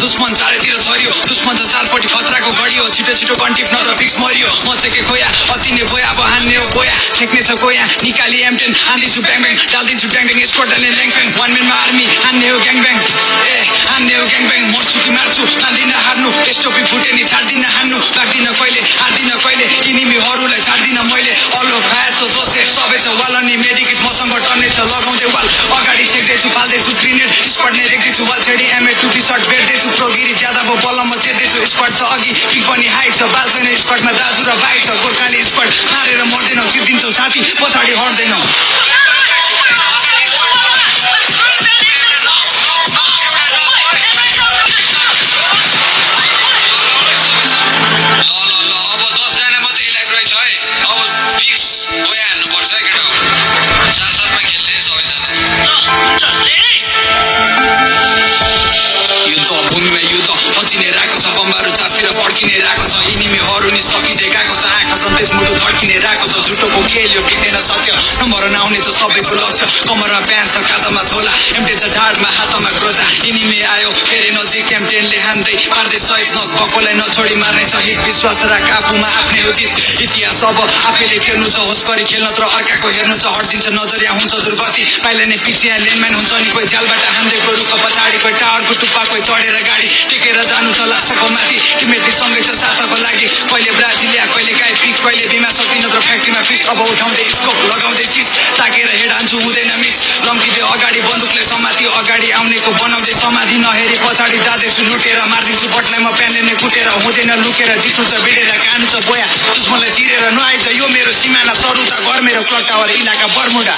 दुश्मन चारैतिर छरियो दुश्मन छ चारपट्टि खतराको घडी हो छिटो छिटो कन्टिप नत्र फिक्स मरियो म चाहिँ के खोया अति नै बोया अब हान्ने हो बोया ठेक्ने छ गोया निकाली M10 हान्दिन्छु ब्याङ ब्याङ डाल्दिन्छु ड्याङ ड्याङ स्क्वाड डाल्ने ल्याङ फ्याङ वान म्यानमा आर्मी हान्ने हो ग्याङ ब्याङ हान्ने हो ग्याङ ब्याङ मर्छु कि मार्छु मान्दिन हार्नु एसटोपी फुटे नि छाड्दिन हान्नु लाग्दिन कहिले हार्दिन कहिले इनिमीहरूलाई छाड्दिन मैले अल्लो खाए त जोसे सबै छ वाल अनि मेडिकेट मसँग टर्ने छ लगाउँदै वाल अगाडि छेक्दैछु फाल्दैछु ग्रेनेड स्क्वाड नै देख्दैछु वाल छेडी एमए टुटी सर्ट भेट्दैछु प्रोगिरी ज्यादा भयो बल्लमा चेत्दैछु स्क्वाड छ अघि पिक पनि हाइट छ बाल छैन स्क्वाडमा दाजु र भाइ छ गोर्खाली स्क्वाड मारेर मर्दैनौ चिर्दिन्छौ छाती पछाडि हट्दैनौ पड्किने राखेको छ इनिमीहरू नि सकिँदै गएको छ आँखा जन्तेज मुटु धड्किने राखेको छ झुटोको खेल्यो टिक्दैन सक्यो नम्बर नआउने छ सबैको लक्ष्य कमरमा प्यान्ट छ काँधमा झोला M10 छ ढाडमा हातमा ग्रोजा इनिमी आयो फेरि नजिक M10ले हान्दै पार्दै सहित नभएकोलाई नछोडी मार्ने छ हित विश्वास राख आफूमा आफ्नै हो जित इतिहास अब आफैले खेल्नु छ होस गरी खेल्न तर अर्काको हेर्नु छ हट्दिन्छ नजरिया हुन्छ दुर्गति पाइला नै पिछिया लेनम्यान हुन्छ नि कोही झ्यालबाट हान्दैको रुख पछाडि कोही टावरको टुप्पा कोही चढेर गाडी टेकेर जानु छ लासाको माथि टिमेटले सँगै छ साथको लागि कहिले ब्राजिलिया कहिले गाई पिक कहिले बिमा सक्दिन तर फ्याक्ट्रीमा फिस अब उठाउँदै स्कोप लगाउँदै सिस ताकेर हेड हान्छु हुँदैन मिस रम्किँदै अगाडि बन्दुकले समाति अगाडि आउनेको बनाउँदै समाधि नहेरी पछाडि जाँदैछु लुटेर मारिदिन्छु बटलाइमा प्यानले नै कुटेर हुँदैन लुकेर जित्नु छ बिडेर कानु छ बोया दुश्मनलाई चिरेर नआइज यो मेरो सिमाना सरुता घर मेरो क्लक टावर इलाका बर्मुडा